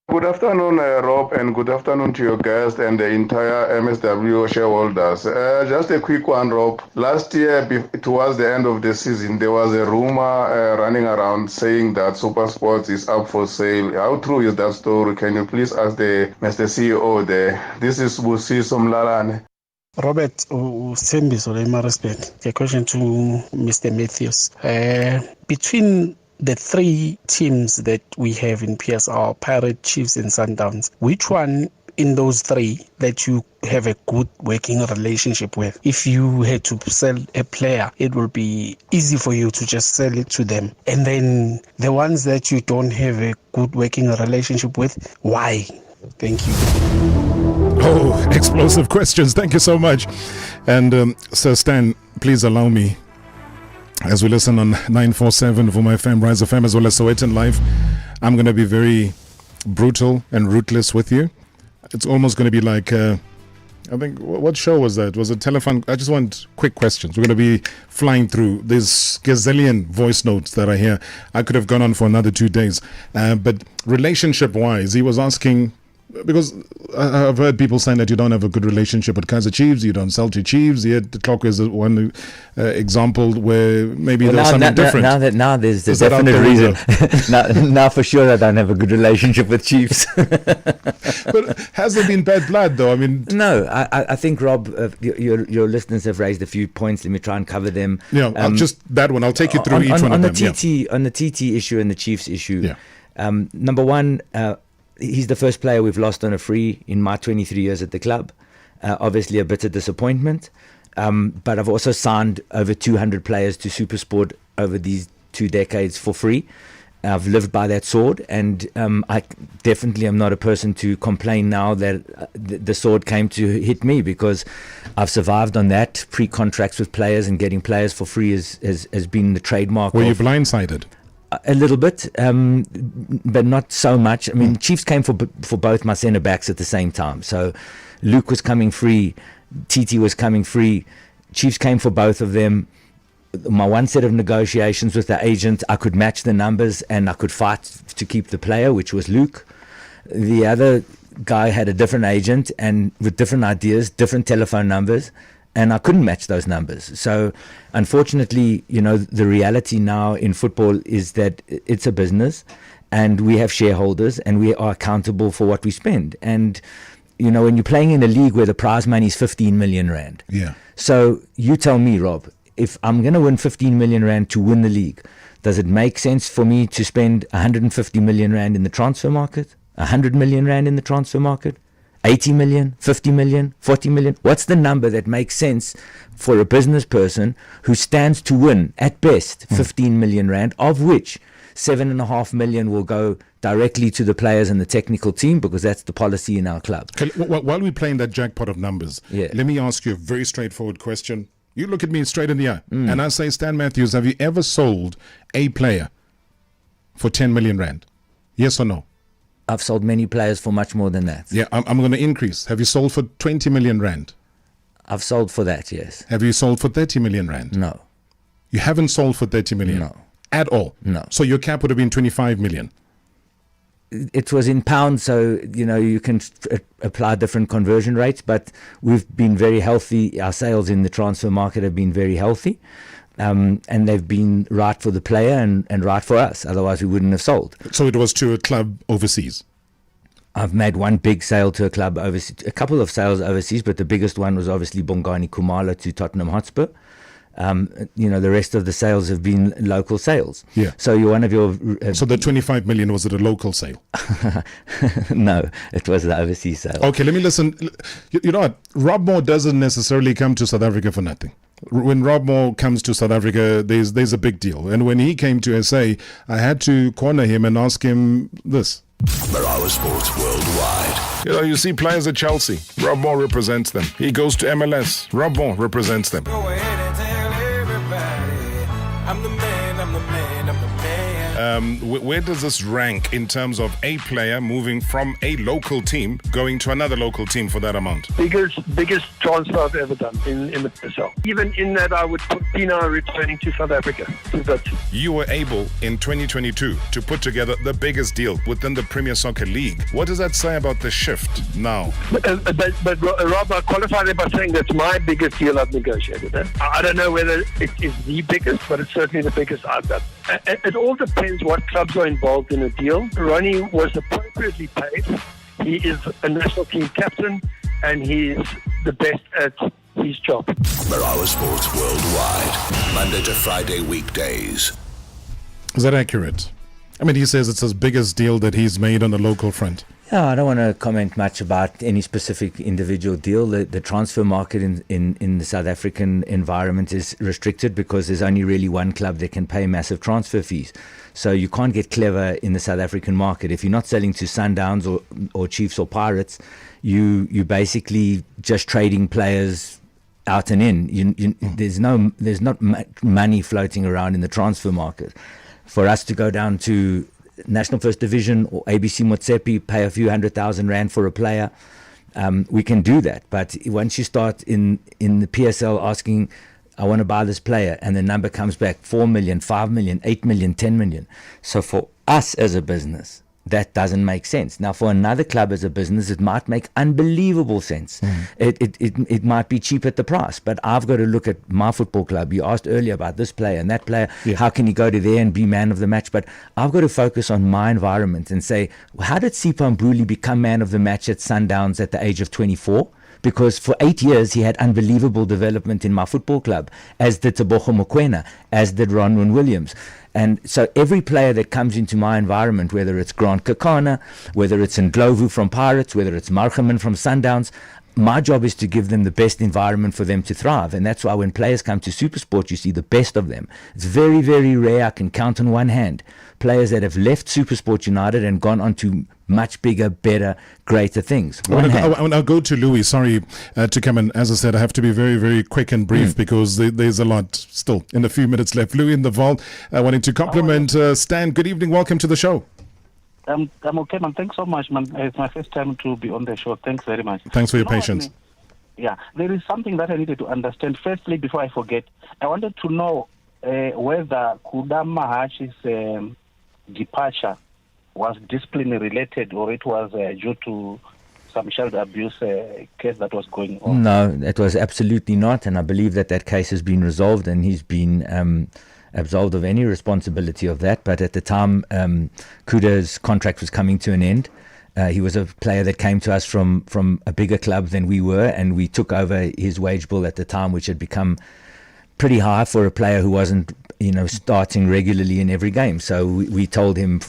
Good afternoon, Rob, and good afternoon to your guest and the entire MSW shareholders. Just a quick one, Rob. Last year, towards the end of the season, there was a rumor running around saying that SuperSport is up for sale. How true is that story? Can you please ask the Mr. CEO there? This is Busiso Mlalane. Robert, Sembiso, respect. A question to Mr. Matthews. Between the 3 teams that we have in PSR, Pirate, Chiefs, and Sundowns, which one in those 3 that you have a good working relationship with? If you had to sell a player, it will be easy for you to just sell it to them. And then the ones that you don't have a good working relationship with, why? Thank you. Oh, explosive questions. Thank you so much. And Sir Stan, please allow me, as we listen on 947 for my FM, Rise FM, as well as Sowetan Live, I'm going to be very brutal and ruthless with you. It's almost going to be like, I think, what show was that? Was it Telephone? I just want quick questions. We're going to be flying through these gazillion voice notes that I hear. I could have gone on for another 2 days. But relationship-wise, he was asking, because I've heard people saying that you don't have a good relationship with Kaizer Chiefs, you don't sell to Chiefs. Yet the clock is one example where maybe there's something different. Now there's a definite reason. now for sure I don't have a good relationship with Chiefs. But has there been bad blood though? I mean, no. I think Rob, your listeners have raised a few points. Let me try and cover them. Yeah, just that one. I'll take you through each one of them. On the TT issue and the Chiefs issue. Yeah. Number one. He's the first player we've lost on a free in my 23 years at the club. Obviously a bitter disappointment. But I've also signed over 200 players to SuperSport over these 2 decades for free. I've lived by that sword, and I definitely am not a person to complain now that the sword came to hit me, because I've survived on that. Pre-contracts with players and getting players for free has been the trademark. Were you blindsided? A little bit, but not so much. I mean, Chiefs came for both my centre backs at the same time. So Luke was coming free, TT was coming free. Chiefs came for both of them. My one set of negotiations with the agent, I could match the numbers and I could fight to keep the player, which was Luke. The other guy had a different agent and with different ideas, different telephone numbers, and I couldn't match those numbers. So unfortunately, the reality now in football is that it's a business and we have shareholders and we are accountable for what we spend. And, when you're playing in a league where the prize money is 15 million rand. Yeah. So you tell me, Rob, if I'm going to win 15 million rand to win the league, does it make sense for me to spend 150 million rand in the transfer market, 100 million rand in the transfer market, 80 million, 50 million, 40 million? What's the number that makes sense for a business person who stands to win, at best, 15 million rand, of which 7.5 million will go directly to the players and the technical team, because that's the policy in our club. Okay, while we're playing that jackpot of numbers, Yeah. let me ask you a very straightforward question. You look at me straight in the eye, and I say, Stan Matthews, have you ever sold a player for 10 million rand? Yes or no? I've sold many players for much more than that. Yeah, I'm going to increase. Have you sold for 20 million rand? I've sold for that, yes. Have you sold for 30 million rand? No. You haven't sold for 30 million? No. At all? No. So your cap would have been 25 million? It was in pounds, so you can apply different conversion rates, but we've been very healthy. Our sales in the transfer market have been very healthy, and they've been right for the player and right for us. Otherwise, we wouldn't have sold. So it was to a club overseas? I've made one big sale to a club overseas, a couple of sales overseas, but the biggest one was obviously Bongani Khumalo to Tottenham Hotspur. The rest of the sales have been local sales. Yeah. So you're one of your. So the 25 million, was it a local sale? No, it was the overseas sale. Okay, let me listen. You know what? Rob Moore doesn't necessarily come to South Africa for nothing. When Rob Moore comes to South Africa, there's a big deal. And when he came to SA, I had to corner him and ask him this. Marawa Sports Worldwide. You know, you see players at Chelsea. Rob Moore represents them. He goes to MLS. Rob Moore represents them. Go ahead and tell everybody, I'm the man, I'm the man, I'm the man. Where does this rank in terms of a player moving from a local team going to another local team for that amount? Biggest transfer I've ever done in the PSL. Even in that, I would put Pina returning to South Africa. You were able in 2022 to put together the biggest deal within the Premier Soccer League. What does that say about the shift now? But Rob, I qualified it by saying that's my biggest deal I've negotiated. I don't know whether it is the biggest, but it's certainly the biggest I've done. It all depends what clubs are involved in a deal. Ronnie was appropriately paid. He is a national team captain, and he is the best at his job. Marawa Sports Worldwide, Monday to Friday weekdays. Is that accurate? I mean, he says it's his biggest deal that he's made on the local front. Yeah, I don't want to comment much about any specific individual deal. The transfer market in the South African environment is restricted because there's only really one club that can pay massive transfer fees. So you can't get clever in the South African market. If you're not selling to Sundowns or Chiefs or Pirates, you basically just trading players out and in. There's not much money floating around in the transfer market. For us to go down to National First Division or ABC Motsepe, pay a few 100,000 rand for a player, we can do that. But once you start in the PSL asking, I want to buy this player, and the number comes back 4 million, 5 million, 8 million, 10 million. So for us as a business, that doesn't make sense. Now, for another club as a business, it might make unbelievable sense. It might be cheap at the price, but I've got to look at my football club. You asked earlier about this player and that player. Yeah. How can he go to there and be man of the match? But I've got to focus on my environment and say, how did Sipho Mbuli become man of the match at Sundowns at the age of 24? Because for 8 years, he had unbelievable development in my football club, as did Tebogo Mokoena, as did Ronwin Williams. And so every player that comes into my environment, whether it's Grant Kakana, whether it's Ndlovu from Pirates, whether it's Margaman from Sundowns, my job is to give them the best environment for them to thrive. And that's why when players come to SuperSport, you see the best of them. It's very, very rare. I can count on one hand players that have left SuperSport United and gone on to much bigger, better, greater things. I'll go to Louis. Sorry to come in. As I said, I have to be very, very quick and brief because there's a lot still in a few minutes left. Louis in the vault, wanting to compliment Stan. Good evening. Welcome to the show. I'm okay, man. Thanks so much, man. It's my first time to be on the show. Thanks very much. Thanks for your patience. Yeah, there is something that I needed to understand. Firstly, before I forget, I wanted to know whether Kudam Mahashi's departure was disciplinary related or it was due to some child abuse case that was going on. No, it was absolutely not, and I believe that case has been resolved and he's been absolved of any responsibility of that. But at the time, Kuda's contract was coming to an end. He was a player that came to us from a bigger club than we were, and we took over his wage bill at the time, which had become pretty high for a player who wasn't, starting regularly in every game. So we told him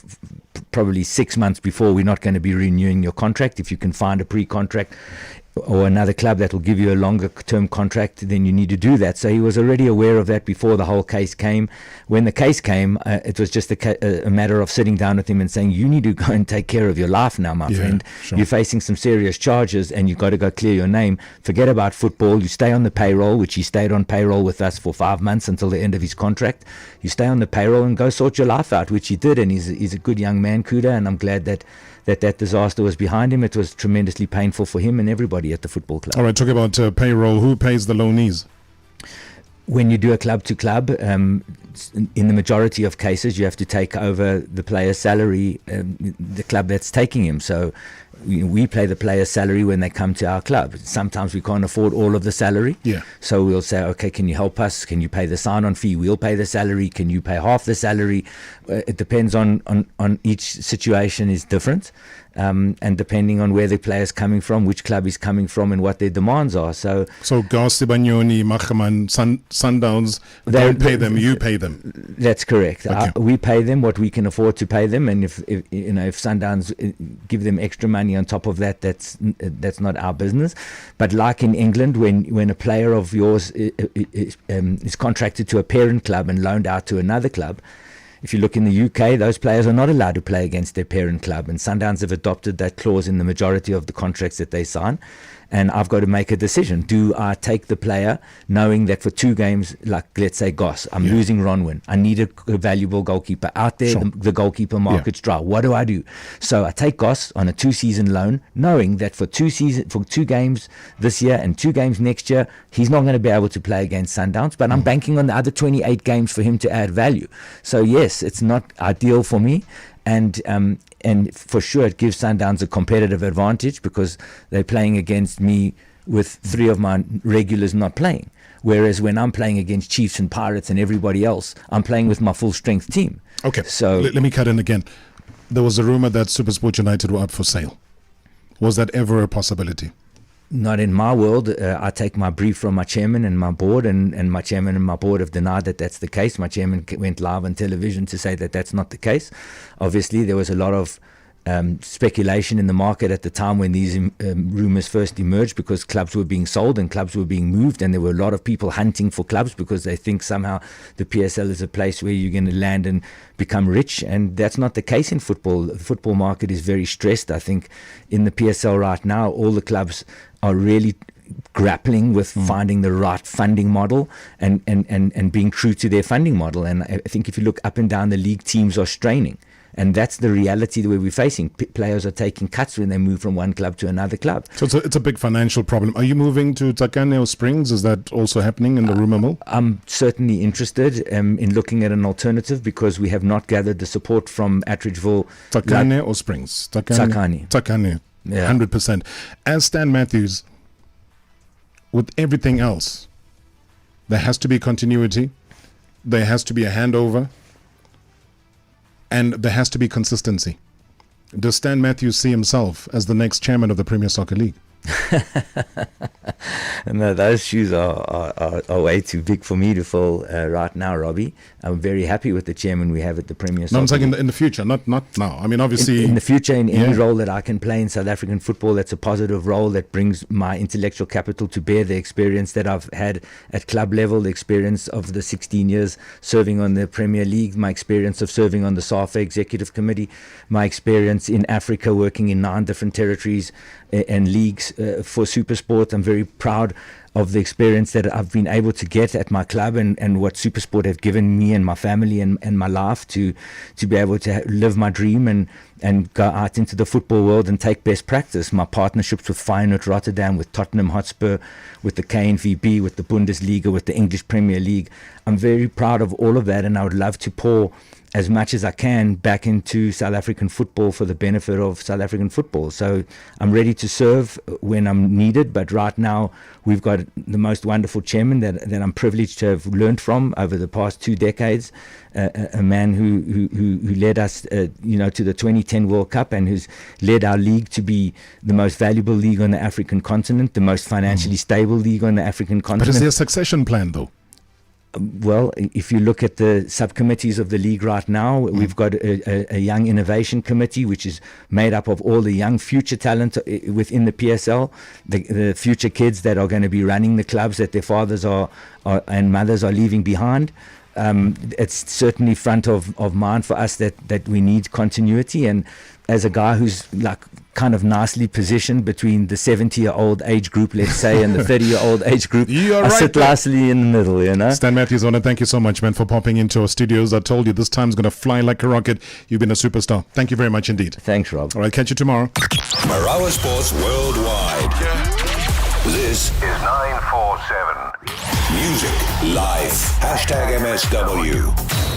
probably 6 months before, we're not going to be renewing your contract. If you can find a pre-contract or another club that will give you a longer term contract, then you need to do that. So he was already aware of that before the whole case came. When the case came, it was just a matter of sitting down with him and saying, you need to go and take care of your life now, my friend. Sure. You're facing some serious charges and you've got to go clear your name. Forget about football. You stay on the payroll, which he stayed on payroll with us for 5 months until the end of his contract. You stay on the payroll and go sort your life out, which he did. And he's a good young man, Kuda, and I'm glad that disaster was behind him. It was tremendously painful for him and everybody at the football club. All right, talk about payroll. Who pays the loanees? When you do a club to club, in the majority of cases, you have to take over the player's salary, the club that's taking him. So we pay the player's salary when they come to our club. Sometimes we can't afford all of the salary. Yeah. So we'll say, okay, can you help us? Can you pay the sign-on fee? We'll pay the salary. Can you pay half the salary? It depends on each situation is different. And depending on where the player's coming from, which club he's coming from, and what their demands are. So Garcibanyoni, Machaman, Sundowns, don't pay them, you pay them. That's correct. Okay. We pay them what we can afford to pay them, and if Sundowns give them extra money on top of that, that's not our business. But like in England, when a player of yours is contracted to a parent club and loaned out to another club, if you look in the UK, those players are not allowed to play against their parent club, and Sundowns have adopted that clause in the majority of the contracts that they sign. And I've got to make a decision. Do I take the player knowing that for 2 games, like let's say Goss, I'm losing Ronwin. I need a valuable goalkeeper out there. Sure. The goalkeeper market's dry. What do I do? So I take Goss on a 2-season loan, knowing that for 2 games this year and 2 games next year, he's not going to be able to play against Sundowns. But I'm banking on the other 28 games for him to add value. So yes, it's not ideal for me. And for sure, it gives Sundowns a competitive advantage because they're playing against me with 3 of my regulars not playing. Whereas when I'm playing against Chiefs and Pirates and everybody else, I'm playing with my full-strength team. Okay, so let me cut in again. There was a rumor that SuperSport United were up for sale. Was that ever a possibility? Not in my world. I take my brief from my chairman and my board, and my chairman and my board have denied that that's the case. My chairman went live on television to say that that's not the case. Obviously, there was a lot of speculation in the market at the time when these rumors first emerged, because clubs were being sold and clubs were being moved, and there were a lot of people hunting for clubs because they think somehow the PSL is a place where you're going to land and become rich, and that's not the case in football. The football market is very stressed. I think in the PSL right now, all the clubs are really grappling with finding the right funding model and being true to their funding model. And I think if you look up and down the league, teams are straining. And that's the reality that we're facing. Players are taking cuts when they move from one club to another club. So it's a big financial problem. Are you moving to Takane or Springs? Is that also happening in the rumor mill? I'm certainly interested in looking at an alternative because we have not gathered the support from Attridgeville. Takane or Springs? Takane. Yeah. 100%. As Stan Matthews, with everything else, there has to be continuity. There has to be a handover. And there has to be consistency. Does Stan Matthews see himself as the next chairman of the Premier Soccer League? No, those shoes are way too big for me to fill right now, Robbie. I'm very happy with the chairman we have at the Premier Soccer No, I'm saying in the future, not now. I mean, obviously... In the future, in any role that I can play in South African football, that's a positive role that brings my intellectual capital to bear, the experience that I've had at club level, the experience of the 16 years serving on the Premier League, my experience of serving on the SAFA Executive Committee, my experience in Africa working in 9 different territories and leagues for SuperSport. I'm very proud of the experience that I've been able to get at my club and what SuperSport have given me and my family and my life to be able to live my dream and go out into the football world and take best practice. My partnerships with Feyenoord Rotterdam, with Tottenham Hotspur, with the KNVB, with the Bundesliga, with the English Premier League. I'm very proud of all of that, and I would love to pour as much as I can back into South African football for the benefit of South African football. So I'm ready to serve when I'm needed, but right now we've got the most wonderful chairman that I'm privileged to have learned from over the past 2 decades, a man who led us to the 2010 World Cup and who's led our league to be the most valuable league on the African continent, the most financially stable league on the African continent. But is there a succession plan though? Well, if you look at the subcommittees of the league right now, we've got a young innovation committee, which is made up of all the young future talent within the PSL, the future kids that are going to be running the clubs that their fathers and mothers are leaving behind. It's certainly front of mind for us that we need continuity. And as a guy who's like kind of nicely positioned between the 70-year-old age group, let's say, and the 30-year-old age group, I sit nicely in the middle, you know. Stan Matthews, I want to thank you so much, man, for popping into our studios. I told you this time's going to fly like a rocket. You've been a superstar. Thank you very much indeed. Thanks, Rob. All right, catch you tomorrow. Marawa Sports Worldwide. This is 947. Music live. #MSW.